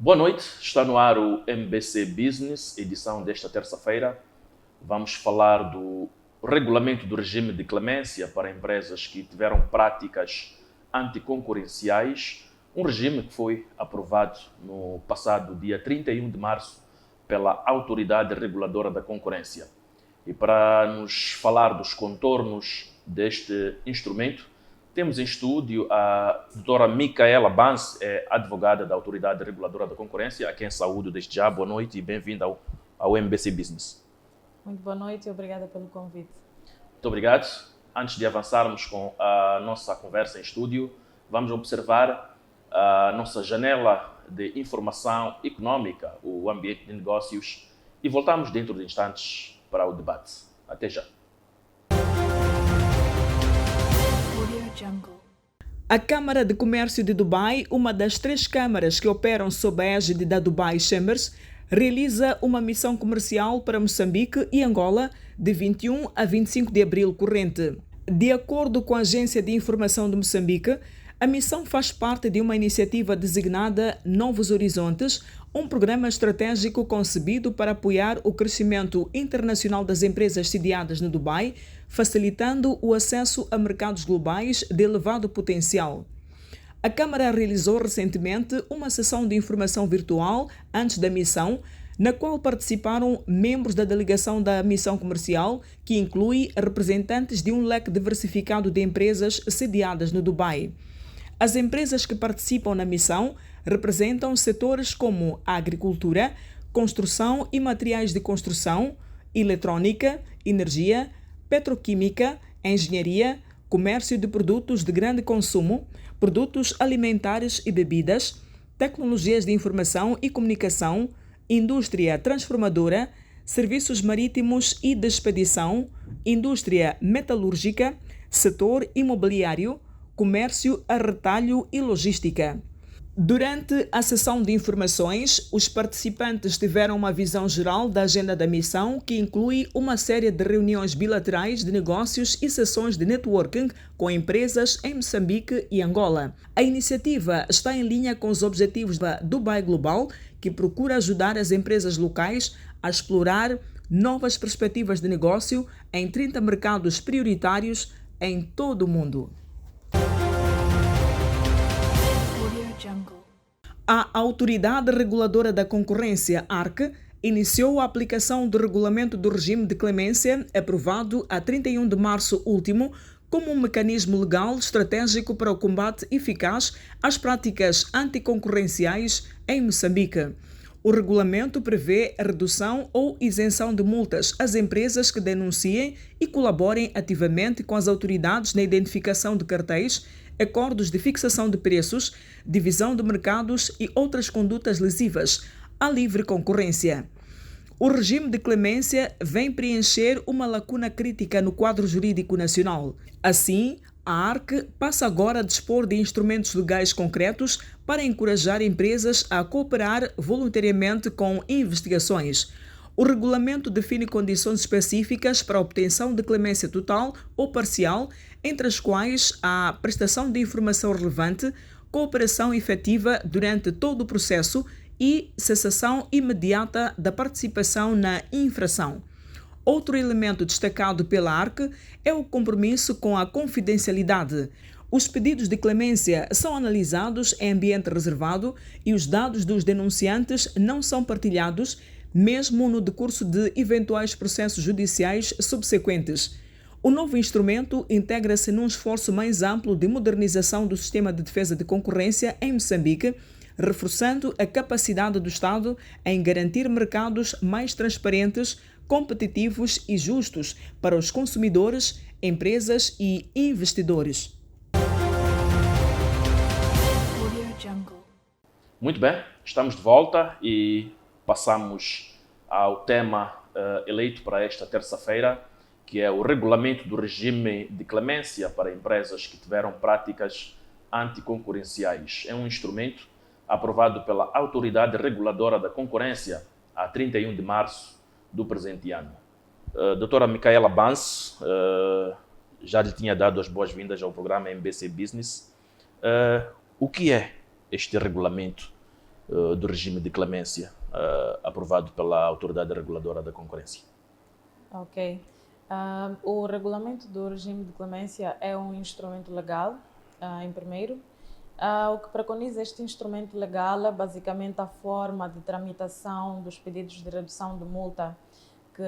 Boa noite, está no ar o MBC Business, edição desta terça-feira. Vamos falar do regulamento do regime de clemência para empresas que tiveram práticas anticoncorrenciais, um regime que foi aprovado no passado dia 31 de março pela Autoridade Reguladora da Concorrência. E para nos falar dos contornos deste instrumento, temos em estúdio a doutora Micaela Bans, advogada da Autoridade Reguladora da Concorrência, a quem saúdo desde já. Boa noite e bem-vinda ao MBC Business. Muito boa noite e obrigada pelo convite. Muito obrigado. Antes de avançarmos com a nossa conversa em estúdio, vamos observar a nossa janela de informação econômica, o ambiente de negócios, e voltamos dentro de instantes para o debate. Até já. A Câmara de Comércio de Dubai, uma das 3 câmaras que operam sob a égide da Dubai Chambers, realiza uma missão comercial para Moçambique e Angola de 21 a 25 de abril corrente. De acordo com a Agência de Informação de Moçambique, a missão faz parte de uma iniciativa designada Novos Horizontes, um programa estratégico concebido para apoiar o crescimento internacional das empresas sediadas no Dubai, facilitando o acesso a mercados globais de elevado potencial. A Câmara realizou recentemente uma sessão de informação virtual antes da missão, na qual participaram membros da delegação da missão comercial, que inclui representantes de um leque diversificado de empresas sediadas no Dubai. As empresas que participam na missão representam setores como a agricultura, construção e materiais de construção, eletrônica, energia, petroquímica, engenharia, comércio de produtos de grande consumo, produtos alimentares e bebidas, tecnologias de informação e comunicação, indústria transformadora, serviços marítimos e de expedição, indústria metalúrgica, setor imobiliário, comércio a retalho e logística. Durante a sessão de informações, os participantes tiveram uma visão geral da agenda da missão, que inclui uma série de reuniões bilaterais de negócios e sessões de networking com empresas em Moçambique e Angola. A iniciativa está em linha com os objetivos da Dubai Global, que procura ajudar as empresas locais a explorar novas perspectivas de negócio em 30 mercados prioritários em todo o mundo. A Autoridade Reguladora da Concorrência, ARC, iniciou a aplicação do Regulamento do Regime de Clemência, aprovado a 31 de março último, como um mecanismo legal estratégico para o combate eficaz às práticas anticoncorrenciais em Moçambique. O regulamento prevê a redução ou isenção de multas às empresas que denunciem e colaborem ativamente com as autoridades na identificação de cartéis, acordos de fixação de preços, divisão de mercados e outras condutas lesivas à livre concorrência. O regime de clemência vem preencher uma lacuna crítica no quadro jurídico nacional. Assim, a ARC passa agora a dispor de instrumentos legais concretos para encorajar empresas a cooperar voluntariamente com investigações. O regulamento define condições específicas para a obtenção de clemência total ou parcial, entre as quais a prestação de informação relevante, cooperação efetiva durante todo o processo e cessação imediata da participação na infração. Outro elemento destacado pela ARC é o compromisso com a confidencialidade. Os pedidos de clemência são analisados em ambiente reservado e os dados dos denunciantes não são partilhados, mesmo no decurso de eventuais processos judiciais subsequentes. O novo instrumento integra-se num esforço mais amplo de modernização do sistema de defesa de concorrência em Moçambique, reforçando a capacidade do Estado em garantir mercados mais transparentes, competitivos e justos para os consumidores, empresas e investidores. Muito bem, estamos de volta e passamos ao tema eleito para esta terça-feira, que é o regulamento do regime de clemência para empresas que tiveram práticas anticoncorrenciais. É um instrumento aprovado pela Autoridade Reguladora da Concorrência a 31 de março do presente ano. Doutora Micaela Bans, já lhe tinha dado as boas-vindas ao programa MBC Business. O que é este regulamento do regime de clemência aprovado pela Autoridade Reguladora da Concorrência? Ok. O regulamento do regime de clemência é um instrumento legal, em primeiro. O que preconiza este instrumento legal é basicamente a forma de tramitação dos pedidos de redução de multa que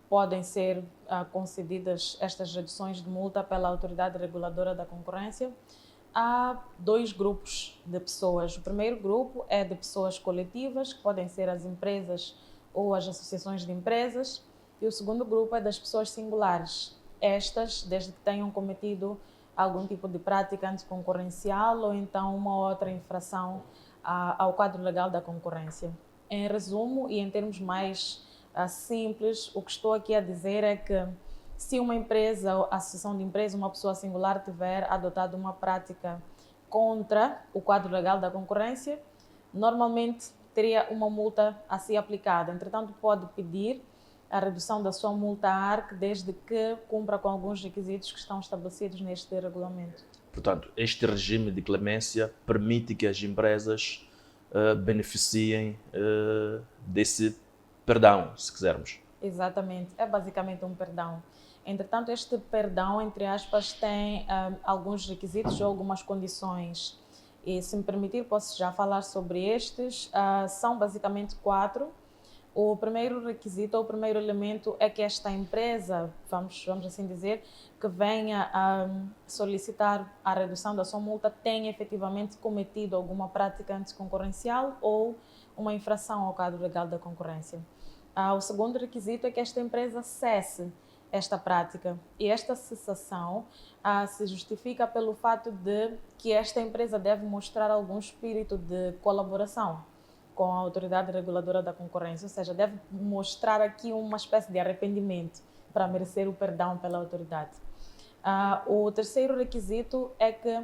podem ser concedidas estas reduções de multa pela Autoridade Reguladora da Concorrência. Há dois grupos de pessoas. O primeiro grupo é de pessoas coletivas, que podem ser as empresas ou as associações de empresas, e o segundo grupo é das pessoas singulares. Estas, desde que tenham cometido algum tipo de prática anticoncorrencial ou então uma outra infração ao quadro legal da concorrência. Em resumo e em termos mais simples, o que estou aqui a dizer é que se uma empresa, associação de empresas, uma pessoa singular tiver adotado uma prática contra o quadro legal da concorrência, normalmente teria uma multa a ser aplicada. Entretanto, pode pedir a redução da sua multa à ARC desde que cumpra com alguns requisitos que estão estabelecidos neste regulamento. Portanto, este regime de clemência permite que as empresas beneficiem desse perdão, se quisermos. Exatamente, é basicamente um perdão. Entretanto, este perdão, entre aspas, tem alguns requisitos ou algumas condições. E, se me permitir, posso já falar sobre estes. São basicamente 4. O primeiro requisito, ou o primeiro elemento é que esta empresa, vamos assim dizer, que venha a solicitar a redução da sua multa tenha efetivamente cometido alguma prática anticoncorrencial ou uma infração ao quadro legal da concorrência. O segundo requisito é que esta empresa cesse esta prática, e esta cessação se justifica pelo fato de que esta empresa deve mostrar algum espírito de colaboração com a Autoridade Reguladora da Concorrência, ou seja, deve mostrar aqui uma espécie de arrependimento para merecer o perdão pela autoridade. O terceiro requisito é que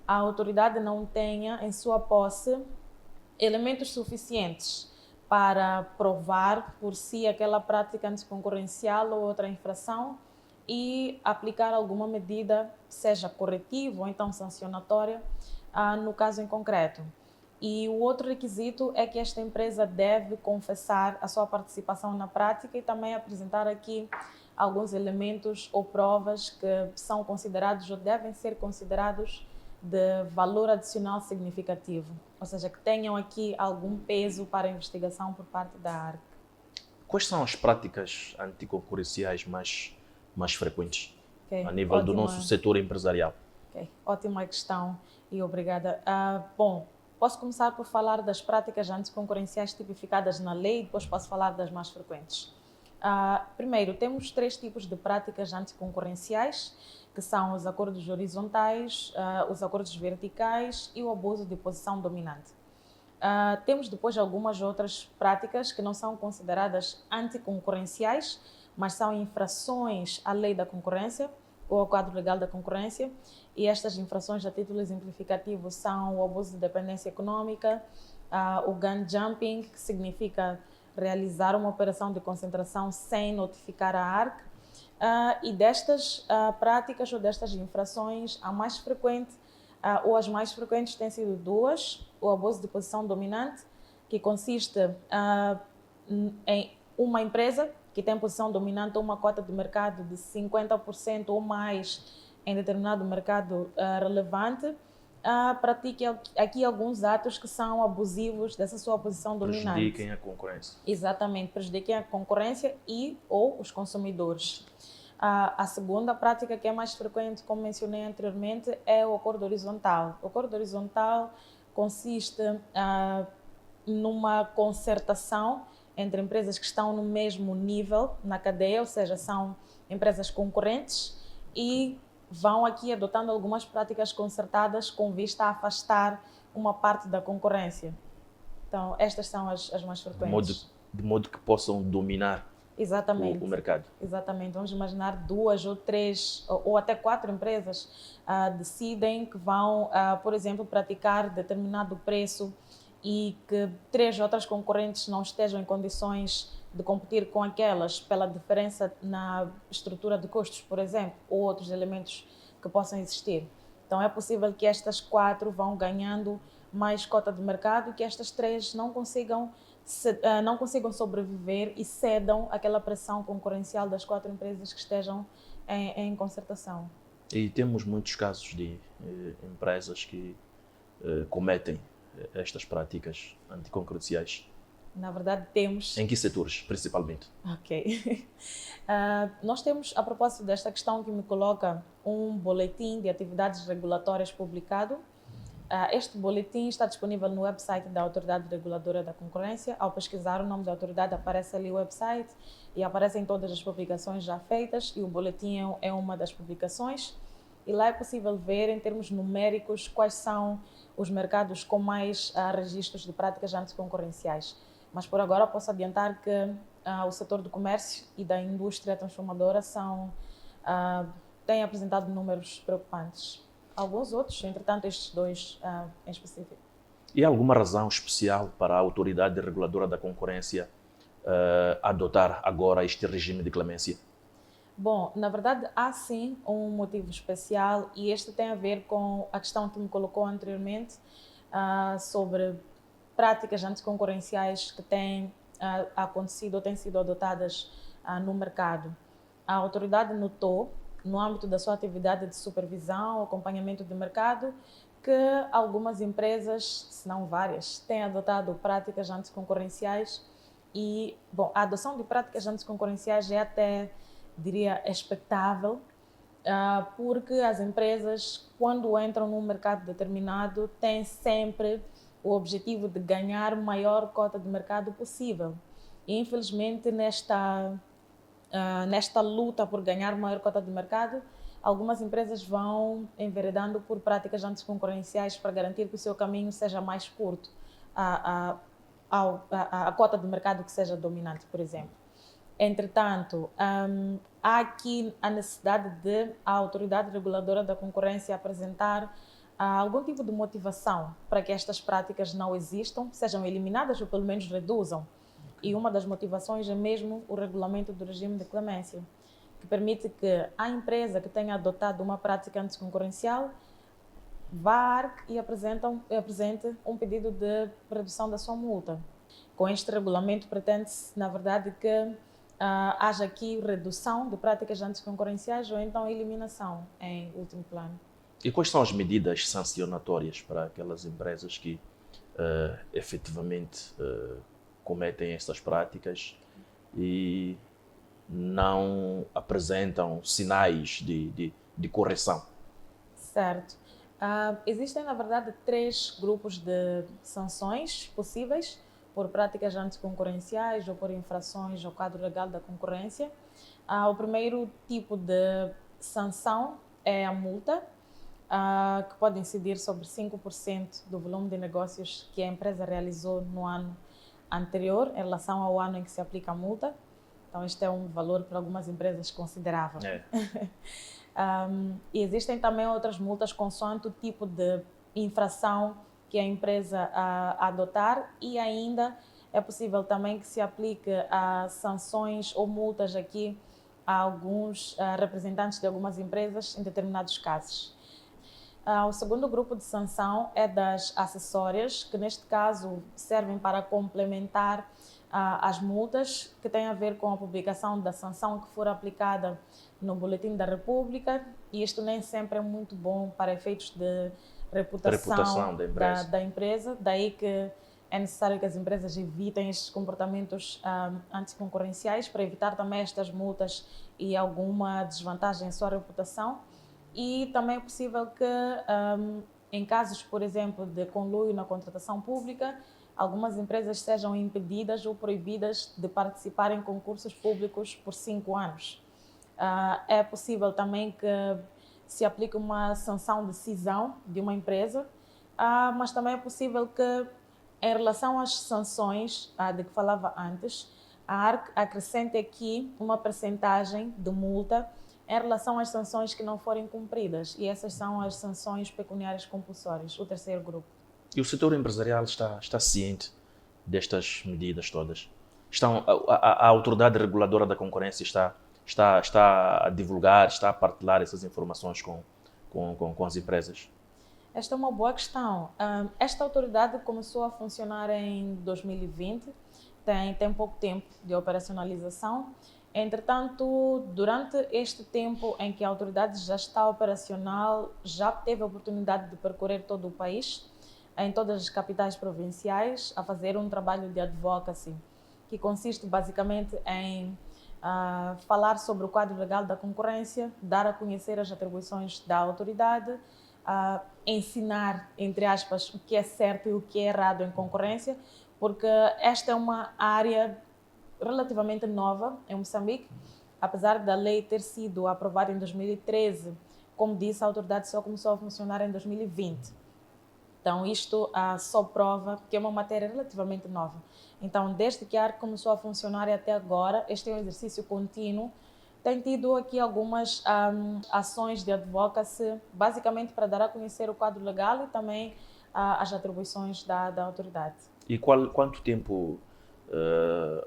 a autoridade não tenha em sua posse elementos suficientes para provar por si aquela prática anticoncorrencial ou outra infração e aplicar alguma medida, seja corretiva ou então sancionatória, no caso em concreto. E o outro requisito é que esta empresa deve confessar a sua participação na prática e também apresentar aqui alguns elementos ou provas que são considerados ou devem ser considerados de valor adicional significativo, ou seja, que tenham aqui algum peso para a investigação por parte da ARC. Quais são as práticas anticoncorrenciais mais frequentes a nível do nosso setor empresarial? Ótima questão e obrigada. Bom, posso começar por falar das práticas anticoncorrenciais tipificadas na lei, depois posso falar das mais frequentes. Primeiro, temos 3 tipos de práticas anticoncorrenciais, que são os acordos horizontais, os acordos verticais e o abuso de posição dominante. Temos depois algumas outras práticas que não são consideradas anticoncorrenciais, mas são infrações à lei da concorrência ou ao quadro legal da concorrência, e estas infrações, a título exemplificativo, são o abuso de dependência econômica, o gun jumping, que significa realizar uma operação de concentração sem notificar a ARC, e destas práticas ou destas infrações, a mais frequente ou as mais frequentes têm sido 2, o abuso de posição dominante, que consiste em uma empresa que tem posição dominante ou uma cota de mercado de 50% ou mais em determinado mercado relevante, pratique aqui alguns atos que são abusivos dessa sua posição dominante. Prejudiquem a concorrência. Exatamente, prejudiquem a concorrência e ou os consumidores. A segunda prática, que é mais frequente, como mencionei anteriormente, é o acordo horizontal. O acordo horizontal consiste numa concertação entre empresas que estão no mesmo nível na cadeia, ou seja, são empresas concorrentes e vão aqui adotando algumas práticas concertadas com vista a afastar uma parte da concorrência. Então, estas são as mais frequentes. De modo que possam dominar o mercado. Exatamente. Vamos imaginar 2 ou 3 ou até 4 empresas decidem que vão, por exemplo, praticar determinado preço e que 3 outras concorrentes não estejam em condições de competir com aquelas pela diferença na estrutura de custos, por exemplo, ou outros elementos que possam existir. Então, é possível que estas 4 vão ganhando mais cota de mercado, que estas três não consigam sobreviver e cedam aquela pressão concorrencial das 4 empresas que estejam em concertação. E temos muitos casos de empresas que cometem estas práticas anticoncorrenciais. Na verdade, temos... Em que setores, principalmente? Ok. Nós temos, a propósito desta questão que me coloca, um boletim de atividades regulatórias publicado. Este boletim está disponível no website da Autoridade Reguladora da Concorrência. Ao pesquisar o nome da autoridade, aparece ali o website e aparecem todas as publicações já feitas, e o boletim é uma das publicações. E lá é possível ver, em termos numéricos, quais são os mercados com mais registros de práticas anticoncorrenciais. Mas por agora posso adiantar que o setor do comércio e da indústria transformadora têm apresentado números preocupantes. Alguns outros, entretanto, estes dois em específico. E há alguma razão especial para a Autoridade Reguladora da Concorrência adotar agora este regime de clemência? Bom, na verdade, há sim um motivo especial, e este tem a ver com a questão que me colocou anteriormente sobre práticas anticoncorrenciais que têm acontecido ou têm sido adotadas no mercado. A autoridade notou, no âmbito da sua atividade de supervisão, acompanhamento de mercado, que algumas empresas, se não várias, têm adotado práticas anticoncorrenciais e, bom, a adoção de práticas anticoncorrenciais é até, diria, expectável, porque as empresas, quando entram num mercado determinado, têm sempre o objetivo de ganhar maior cota de mercado possível. E, infelizmente, nesta luta por ganhar maior cota de mercado, algumas empresas vão enveredando por práticas anticoncorrenciais para garantir que o seu caminho seja mais curto, a cota de mercado que seja dominante, por exemplo. Entretanto, há aqui a necessidade de a Autoridade Reguladora da Concorrência apresentar algum tipo de motivação para que estas práticas não existam, sejam eliminadas ou pelo menos reduzam. E uma das motivações é mesmo o regulamento do regime de clemência, que permite que a empresa que tenha adotado uma prática anticoncorrencial vá à ARC e apresente um pedido de redução da sua multa. Com este regulamento pretende-se, na verdade, que haja aqui redução de práticas anticoncorrenciais ou então eliminação em último plano. E quais são as medidas sancionatórias para aquelas empresas que efetivamente cometem estas práticas e não apresentam sinais de correção? Certo. Existem, na verdade, 3 grupos de sanções possíveis por práticas anticoncorrenciais ou por infrações ao quadro legal da concorrência. O primeiro tipo de sanção é a multa, que pode incidir sobre 5% do volume de negócios que a empresa realizou no ano anterior em relação ao ano em que se aplica a multa. Então, este é um valor para algumas empresas considerável. E existem também outras multas consoante o tipo de infração que a empresa adotar, e ainda é possível também que se aplique sanções ou multas aqui a alguns representantes de algumas empresas em determinados casos. O segundo grupo de sanção é das acessórias, que neste caso servem para complementar as multas, que têm a ver com a publicação da sanção que for aplicada no Boletim da República, e isto nem sempre é muito bom para efeitos de reputação da empresa, daí que é necessário que as empresas evitem estes comportamentos anticoncorrenciais para evitar também estas multas e alguma desvantagem em sua reputação. E também é possível que, em casos, por exemplo, de conluio na contratação pública, algumas empresas sejam impedidas ou proibidas de participar em concursos públicos por 5 anos. É possível também que se aplique uma sanção de cisão de uma empresa, mas também é possível que, em relação às sanções de que falava antes, a ARC acrescente aqui uma percentagem de multa em relação às sanções que não forem cumpridas, e essas são as sanções pecuniárias compulsórias, o terceiro grupo. E o setor empresarial está ciente destas medidas todas? A Autoridade Reguladora da Concorrência está a divulgar, está a partilhar essas informações com as empresas? Esta é uma boa questão. Esta autoridade começou a funcionar em 2020, tem pouco tempo de operacionalização. Entretanto, durante este tempo em que a autoridade já está operacional, já teve a oportunidade de percorrer todo o país, em todas as capitais provinciais, a fazer um trabalho de advocacy, que consiste basicamente em falar sobre o quadro legal da concorrência, dar a conhecer as atribuições da autoridade, ensinar, entre aspas, o que é certo e o que é errado em concorrência, porque esta é uma área relativamente nova em Moçambique, apesar da lei ter sido aprovada em 2013, como disse, a autoridade só começou a funcionar em 2020. Então, isto só prova que é uma matéria relativamente nova. Então, desde que a ARC começou a funcionar e até agora, este é um exercício contínuo. Tem tido aqui algumas ações de advocacy, basicamente para dar a conhecer o quadro legal e também as atribuições da autoridade. E quanto tempo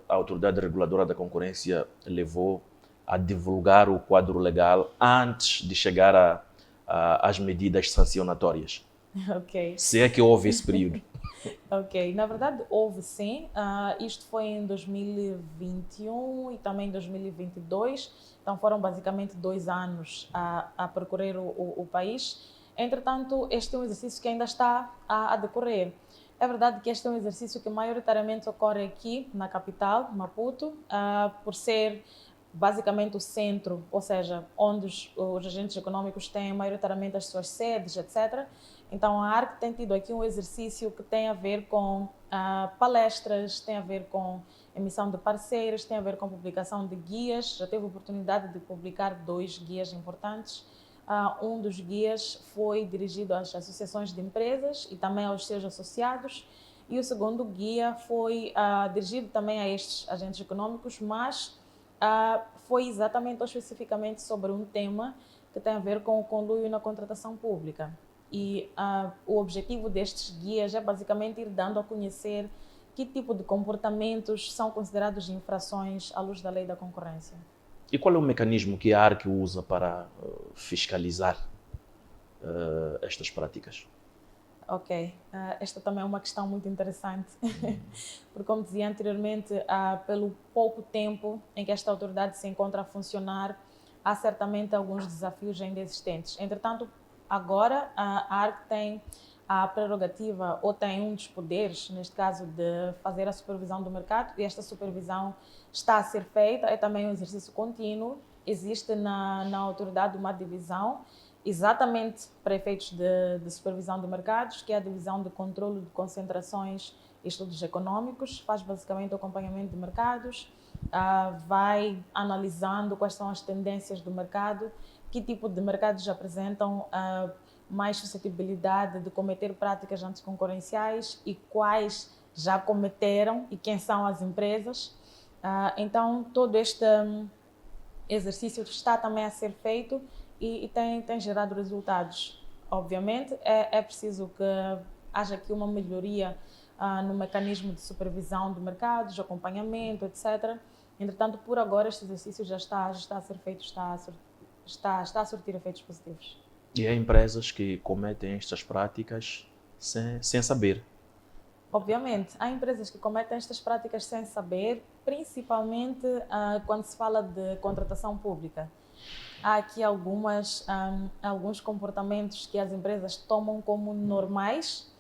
a Autoridade Reguladora da Concorrência levou a divulgar o quadro legal antes de chegar às medidas sancionatórias? Ok. Se é que houve esse período. Ok, na verdade houve sim, isto foi em 2021 e também em 2022, então foram basicamente 2 anos a percorrer o país. Entretanto, este é um exercício que ainda está a decorrer. É verdade que este é um exercício que maioritariamente ocorre aqui na capital, Maputo, por ser basicamente o centro, ou seja, onde os agentes econômicos têm maioritariamente as suas sedes, etc. Então, a ARC tem tido aqui um exercício que tem a ver com palestras, tem a ver com emissão de parceiros, tem a ver com publicação de guias. Já teve a oportunidade de publicar 2 guias importantes. Um dos guias foi dirigido às associações de empresas e também aos seus associados. E o segundo guia foi dirigido também a estes agentes econômicos, mas foi exatamente ou especificamente sobre um tema que tem a ver com o conluio na contratação pública. E o objetivo destes guias é basicamente ir dando a conhecer que tipo de comportamentos são considerados infrações à luz da lei da concorrência. E qual é o mecanismo que a ARC usa para fiscalizar estas práticas? Ok, esta também é uma questão muito interessante, porque como dizia anteriormente, pelo pouco tempo em que esta autoridade se encontra a funcionar, há certamente alguns desafios ainda existentes. Entretanto, agora a ARC tem a prerrogativa ou tem um dos poderes, neste caso, de fazer a supervisão do mercado, e esta supervisão está a ser feita, é também um exercício contínuo. Existe na autoridade uma divisão exatamente para efeitos de supervisão de mercados, que é a divisão de controlo de concentrações e estudos econômicos, faz basicamente o acompanhamento de mercados, vai analisando quais são as tendências do mercado, que tipo de mercados apresentam mais suscetibilidade de cometer práticas anticoncorrenciais e quais já cometeram e quem são as empresas. Então, todo este exercício está também a ser feito e tem gerado resultados. Obviamente, é preciso que haja aqui uma melhoria no mecanismo de supervisão de mercados, de acompanhamento, etc. Entretanto, por agora, este exercício já está a ser feito, está a surtir efeitos positivos. E há empresas que cometem estas práticas sem saber. Obviamente, há empresas que cometem estas práticas sem saber, principalmente quando se fala de contratação pública. Há aqui alguns comportamentos que as empresas tomam como normais,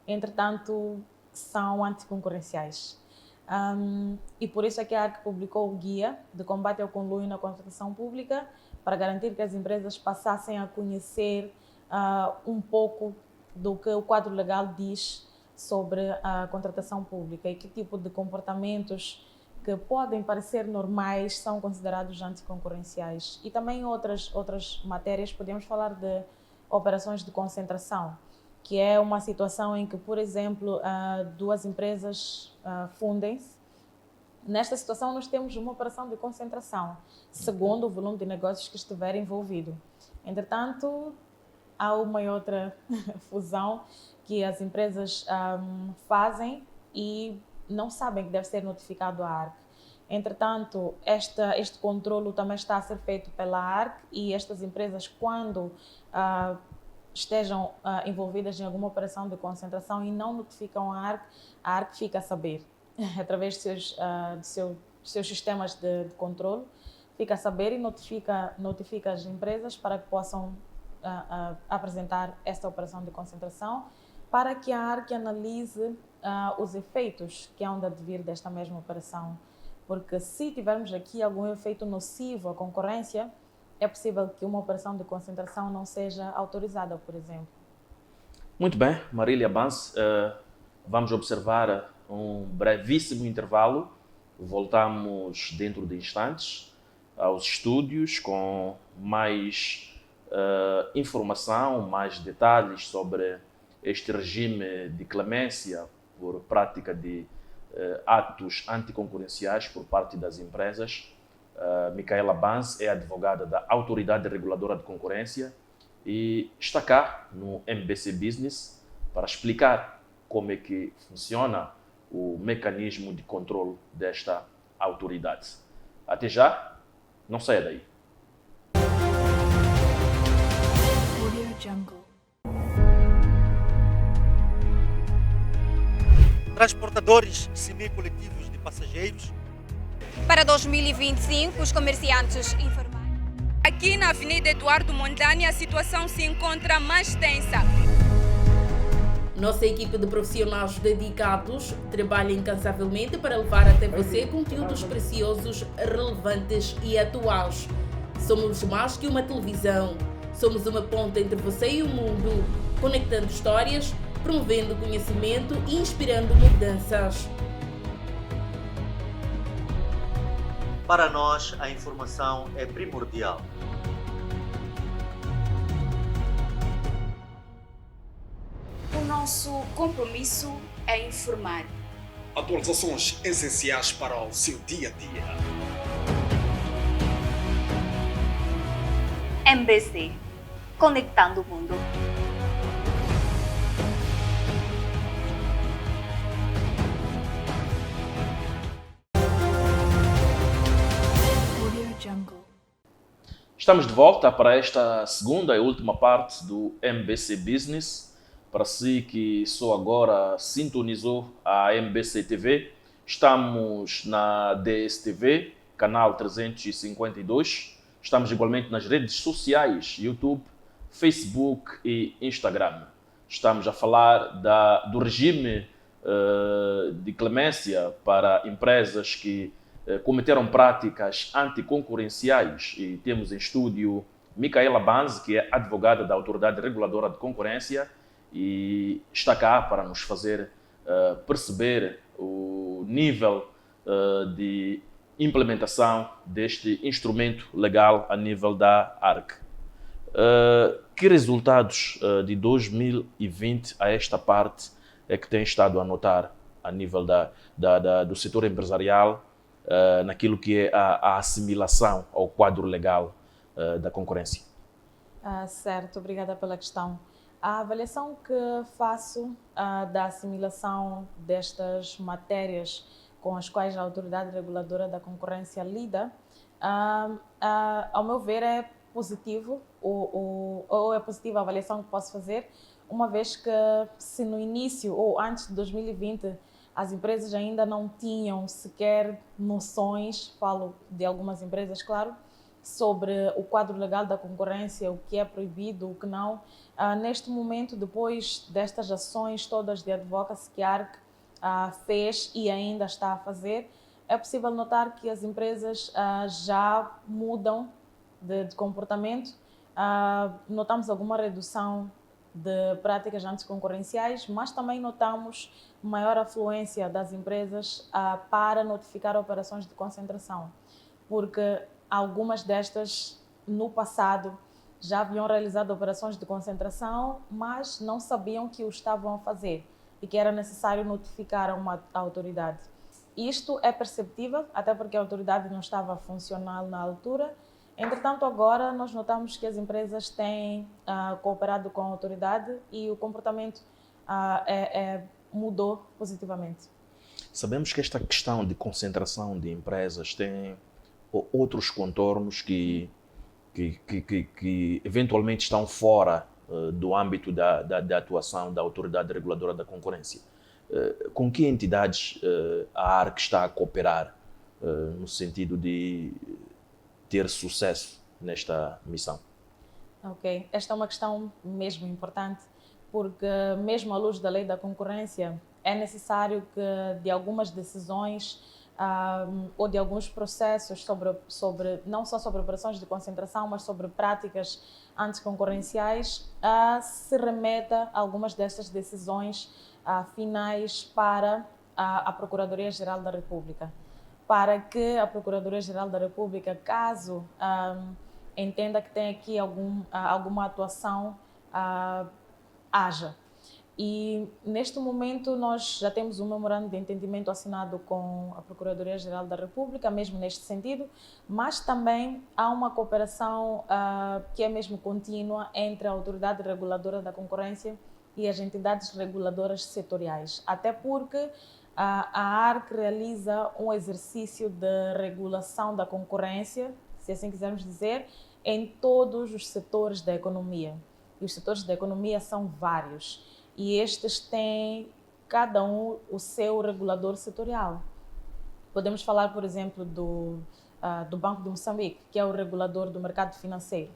entretanto, são anticoncorrenciais. E por isso é que a ARC publicou o Guia de Combate ao Conluio na Contratação Pública, para garantir que as empresas passassem a conhecer um pouco do que o quadro legal diz sobre a contratação pública e que tipo de comportamentos que podem parecer normais são considerados anticoncorrenciais. E também outras matérias, podemos falar de operações de concentração, que é uma situação em que, por exemplo, 2 empresas fundem-se. Nesta situação, nós temos uma operação de concentração, segundo o volume de negócios que estiver envolvido. Entretanto, há uma e outra fusão que as empresas fazem e não sabem que deve ser notificado à ARC. Entretanto, este controlo também está a ser feito pela ARC e estas empresas, quando estejam envolvidas em alguma operação de concentração e não notificam a ARC fica a saber, através dos seus sistemas de controle, fica a saber e notifica as empresas para que possam apresentar esta operação de concentração, para que a ARC analise os efeitos que hão de advir desta mesma operação. Porque se tivermos aqui algum efeito nocivo à concorrência, é possível que uma operação de concentração não seja autorizada, por exemplo. Muito bem, Marília Bans, vamos observar um brevíssimo intervalo. Voltamos dentro de instantes aos estúdios com mais informação, mais detalhes sobre este regime de clemência por prática de atos anticoncorrenciais por parte das empresas. Micaela Bans é advogada da Autoridade Reguladora de Concorrência e está cá no MBC Business para explicar como é que funciona o mecanismo de controle desta autoridade. Até já, não saia daí. Transportadores semi-coletivos de passageiros. Para 2025, os comerciantes informaram. Aqui na Avenida Eduardo Mondlane, a situação se encontra mais tensa. Nossa equipe de profissionais dedicados trabalha incansavelmente para levar até você conteúdos preciosos, relevantes e atuais. Somos mais que uma televisão. Somos uma ponte entre você e o mundo, conectando histórias, promovendo conhecimento e inspirando mudanças. Para nós, a informação é primordial. O nosso compromisso é informar. Atualizações essenciais para o seu dia a dia. MBC, conectando o mundo. Estamos de volta para esta segunda e última parte do MBC Business. Para si que só agora sintonizou a MBC TV, estamos na DSTV, canal 352. Estamos igualmente nas redes sociais, YouTube, Facebook e Instagram. Estamos a falar do regime de clemência para empresas que cometeram práticas anticoncorrenciais, e temos em estúdio Micaela Bans, que é advogada da Autoridade Reguladora de Concorrência e está cá para nos fazer perceber o nível de implementação deste instrumento legal a nível da ARC. Que resultados de 2020 a esta parte é que tem estado a notar a nível do setor empresarial naquilo que é a assimilação ao quadro legal da concorrência? Certo, obrigada pela questão. A avaliação que faço da assimilação destas matérias com as quais a Autoridade Reguladora da Concorrência lida, ao meu ver, é positivo, ou é positiva a avaliação que posso fazer, uma vez que se no início ou antes de 2020 as empresas ainda não tinham sequer noções, falo de algumas empresas, claro, sobre o quadro legal da concorrência, o que é proibido, o que não. Neste momento, depois destas ações todas de advocacy que a ARC fez e ainda está a fazer, é possível notar que as empresas já mudam de comportamento. Notamos alguma redução de práticas anticoncorrenciais, mas também notamos maior afluência das empresas para notificar operações de concentração, porque algumas destas, no passado, já haviam realizado operações de concentração, mas não sabiam que o estavam a fazer e que era necessário notificar a uma autoridade. Isto é perceptível, até porque a autoridade não estava funcional na altura. Entretanto, agora nós notamos que as empresas têm cooperado com a autoridade e o comportamento mudou positivamente. Sabemos que esta questão de concentração de empresas tem outros contornos que eventualmente estão fora do âmbito da atuação da Autoridade Reguladora da Concorrência. Com que entidades a ARC está a cooperar no sentido de ter sucesso nesta missão? Ok, esta é uma questão mesmo importante, porque mesmo à luz da lei da concorrência, é necessário que de algumas decisões ou de alguns processos sobre não só sobre operações de concentração, mas sobre práticas anticoncorrenciais, se remeta algumas destas decisões finais para a Procuradoria-Geral da República, para que a Procuradoria-Geral da República, caso entenda que tem aqui alguma atuação, haja. E neste momento nós já temos um memorando de entendimento assinado com a Procuradoria-Geral da República, mesmo neste sentido, mas também há uma cooperação que é mesmo contínua entre a Autoridade Reguladora da Concorrência e as entidades reguladoras setoriais, até porque a ARC realiza um exercício de regulação da concorrência, se assim quisermos dizer, em todos os setores da economia. E os setores da economia são vários. E estes têm, cada um, o seu regulador setorial. Podemos falar, por exemplo, do Banco de Moçambique, que é o regulador do mercado financeiro.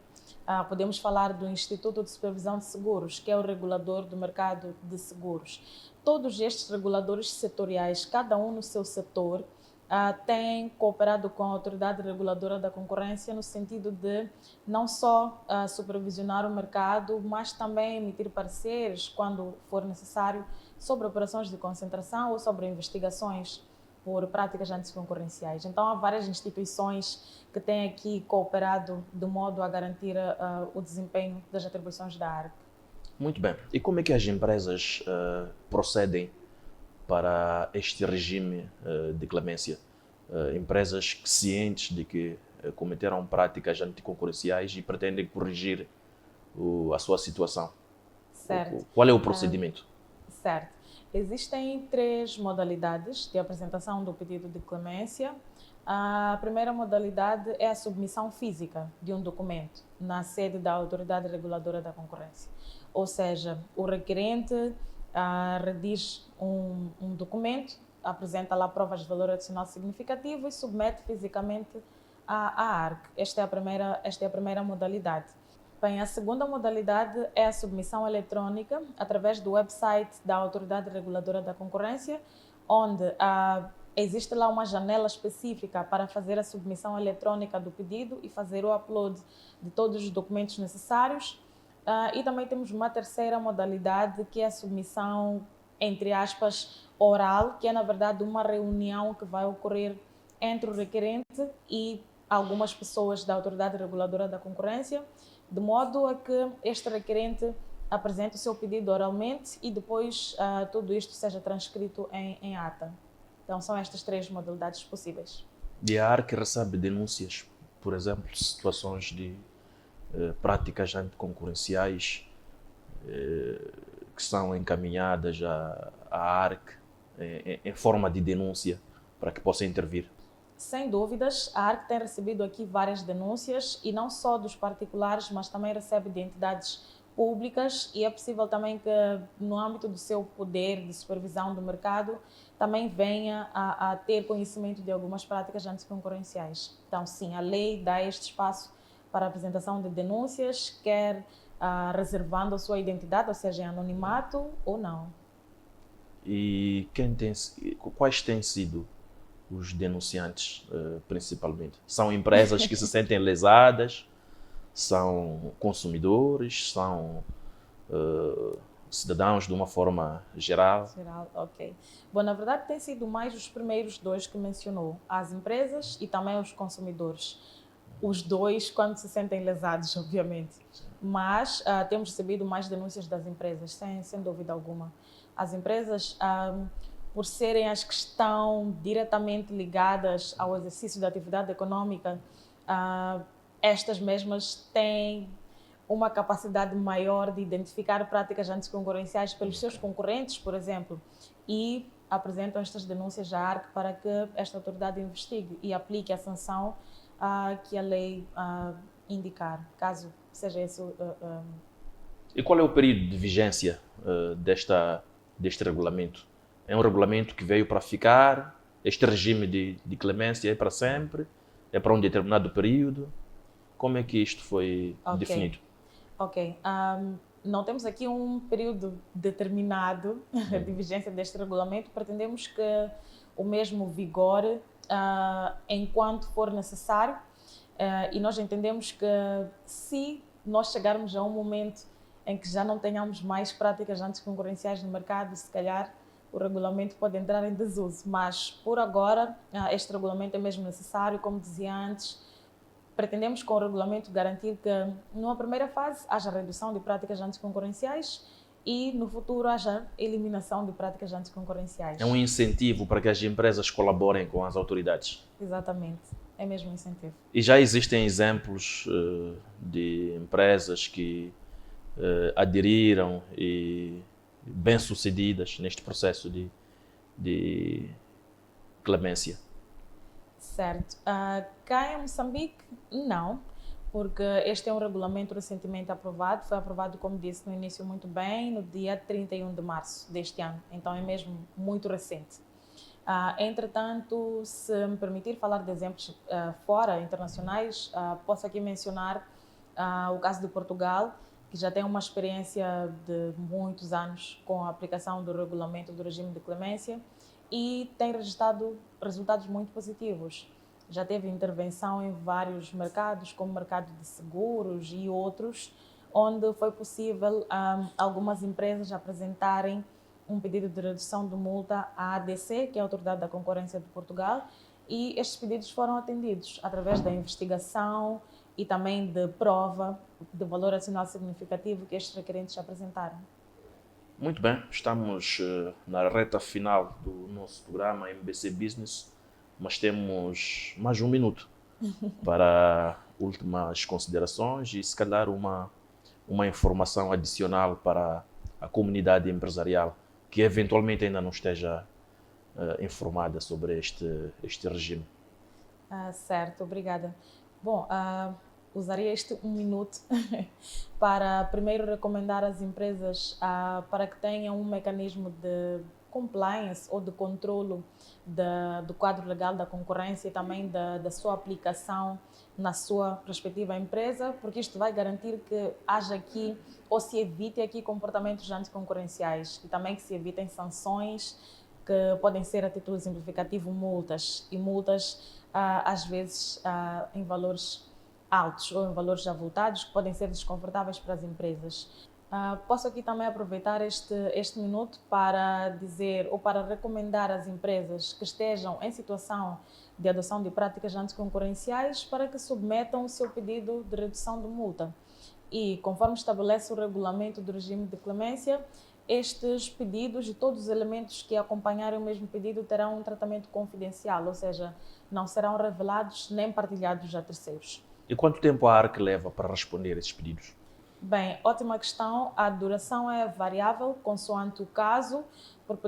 Podemos falar do Instituto de Supervisão de Seguros, que é o regulador do mercado de seguros. Todos estes reguladores setoriais, cada um no seu setor, têm cooperado com a Autoridade Reguladora da Concorrência no sentido de não só supervisionar o mercado, mas também emitir pareceres, quando for necessário, sobre operações de concentração ou sobre investigações por práticas anticoncorrenciais. Então, há várias instituições que têm aqui cooperado de modo a garantir o desempenho das atribuições da ARC. Muito bem. E como é que as empresas procedem para este regime de clemência? Empresas cientes de que cometeram práticas anticoncorrenciais e pretendem corrigir a sua situação. Certo. Qual é o procedimento? Certo. Existem 3 modalidades de apresentação do pedido de clemência. A primeira modalidade é a submissão física de um documento na sede da Autoridade Reguladora da Concorrência. Ou seja, o requerente redige um documento, apresenta lá provas de valor adicional significativo e submete fisicamente à ARC. Esta é a primeira modalidade. Bem, a segunda modalidade é a submissão eletrônica através do website da Autoridade Reguladora da Concorrência, onde existe lá uma janela específica para fazer a submissão eletrônica do pedido e fazer o upload de todos os documentos necessários. E também temos uma terceira modalidade, que é a submissão, entre aspas, oral, que é na verdade uma reunião que vai ocorrer entre o requerente e algumas pessoas da Autoridade Reguladora da Concorrência, de modo a que este requerente apresente o seu pedido oralmente e depois tudo isto seja transcrito em ata. Então são estas 3 modalidades possíveis. E a ARC recebe denúncias, por exemplo, situações de práticas anticoncorrenciais que são encaminhadas à ARC em forma de denúncia para que possa intervir? Sem dúvidas, a ARC tem recebido aqui várias denúncias, e não só dos particulares, mas também recebe de entidades públicas, e é possível também que no âmbito do seu poder de supervisão do mercado também venha a ter conhecimento de algumas práticas anticoncorrenciais. Então sim, a lei dá este espaço para a apresentação de denúncias, quer reservando a sua identidade, ou seja, em anonimato ou não. E quais têm sido os denunciantes, principalmente? São empresas que se sentem lesadas? São consumidores? São cidadãos de uma forma geral? Geral, ok. Bom, na verdade tem sido mais os primeiros 2 que mencionou, as empresas e também os consumidores. Os 2 quando se sentem lesados, obviamente. Mas temos recebido mais denúncias das empresas, sem dúvida alguma. As empresas, por serem as que estão diretamente ligadas ao exercício da atividade econômica, estas mesmas têm uma capacidade maior de identificar práticas anticoncorrenciais pelos seus concorrentes, por exemplo, e apresentam estas denúncias à ARC para que esta autoridade investigue e aplique a sanção que a lei indicar, caso seja esse E qual é o período de vigência deste regulamento? É um regulamento que veio para ficar? Este regime de clemência é para sempre? É para um determinado período? Como é que isto foi definido? Ok. Não temos aqui um período determinado de vigência deste regulamento. Pretendemos que o mesmo vigore enquanto for necessário. E nós entendemos que se nós chegarmos a um momento em que já não tenhamos mais práticas anticoncorrenciais no mercado, se calhar o regulamento pode entrar em desuso. Mas, por agora, este regulamento é mesmo necessário. Como dizia antes, pretendemos com o regulamento garantir que, numa primeira fase, haja redução de práticas anticoncorrenciais e, no futuro, haja eliminação de práticas anticoncorrenciais. É um incentivo para que as empresas colaborem com as autoridades. Exatamente. É mesmo um incentivo. E já existem exemplos de empresas que aderiram e bem-sucedidas neste processo de clemência? Certo. Cá em Moçambique, não, porque este é um regulamento recentemente aprovado. Foi aprovado, como disse no início muito bem, no dia 31 de março deste ano. Então é mesmo muito recente. Entretanto, se me permitir falar de exemplos fora, internacionais, posso aqui mencionar o caso de Portugal, que já tem uma experiência de muitos anos com a aplicação do regulamento do regime de clemência e tem registrado resultados muito positivos. Já teve intervenção em vários mercados, como o mercado de seguros e outros, onde foi possível algumas empresas apresentarem um pedido de redução de multa à ADC, que é a Autoridade da Concorrência de Portugal, e estes pedidos foram atendidos através da investigação e também de prova de valor adicional significativo que estes requerentes apresentaram. Muito bem, estamos na reta final do nosso programa MBC Business, mas temos mais um minuto para últimas considerações e, se calhar, uma informação adicional para a comunidade empresarial que eventualmente ainda não esteja informada sobre este regime. Certo, obrigada. Bom, usaria este um minuto para primeiro recomendar às empresas para que tenham um mecanismo de compliance ou de controlo do quadro legal da concorrência e também da sua aplicação na sua respectiva empresa, porque isto vai garantir que haja aqui ou se evite aqui comportamentos anticoncorrenciais e também que se evitem sanções que podem ser, a título exemplificativo, multas, e multas às vezes em valores altos ou em valores avultados que podem ser desconfortáveis para as empresas. Posso aqui também aproveitar este minuto para dizer ou para recomendar às empresas que estejam em situação de adoção de práticas anticoncorrenciais para que submetam o seu pedido de redução de multa. E, conforme estabelece o regulamento do regime de clemência, estes pedidos e todos os elementos que acompanharem o mesmo pedido terão um tratamento confidencial, ou seja, não serão revelados nem partilhados a terceiros. E quanto tempo a ARC leva para responder esses pedidos? Bem, ótima questão. A duração é variável, consoante o caso, porque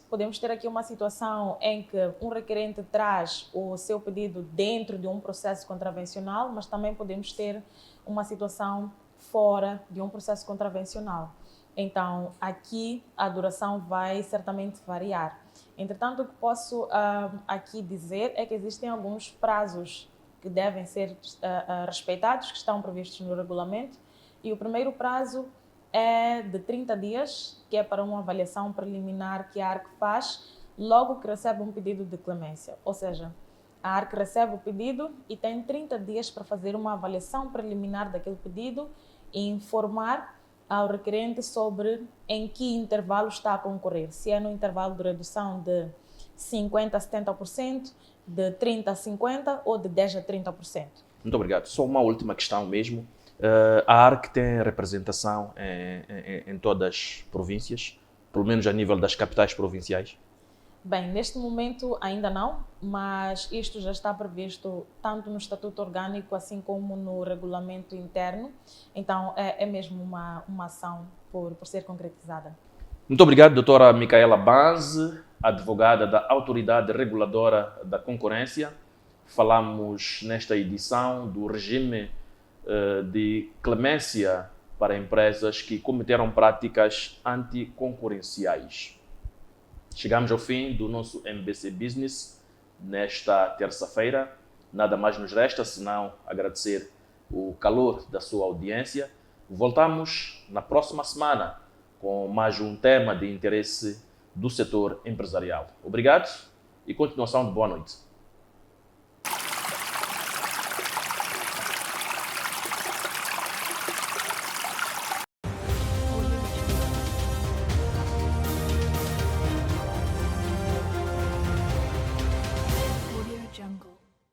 podemos ter aqui uma situação em que um requerente traz o seu pedido dentro de um processo contravencional, mas também podemos ter uma situação fora de um processo contravencional. Então, aqui a duração vai certamente variar. Entretanto, o que posso aqui dizer é que existem alguns prazos que devem ser respeitados, que estão previstos no regulamento. E o primeiro prazo é de 30 dias, que é para uma avaliação preliminar que a ARC faz logo que recebe um pedido de clemência. Ou seja, a ARC recebe o pedido e tem 30 dias para fazer uma avaliação preliminar daquele pedido e informar ao requerente sobre em que intervalo está a concorrer. Se é no intervalo de redução de 50% a 70%, de 30% a 50% ou de 10% a 30%. Muito obrigado. Só uma última questão mesmo. A ARC tem representação em todas as províncias, pelo menos a nível das capitais provinciais? Bem, neste momento ainda não, mas isto já está previsto tanto no Estatuto Orgânico assim como no regulamento interno. Então é mesmo uma ação por ser concretizada. Muito obrigado, doutora Micaela Banze, advogada da Autoridade Reguladora da Concorrência. Falamos nesta edição do regime de clemência para empresas que cometeram práticas anticoncorrenciais. Chegamos ao fim do nosso MBC Business nesta terça-feira. Nada mais nos resta senão agradecer o calor da sua audiência. Voltamos na próxima semana com mais um tema de interesse do setor empresarial. Obrigado e continuação de boa noite.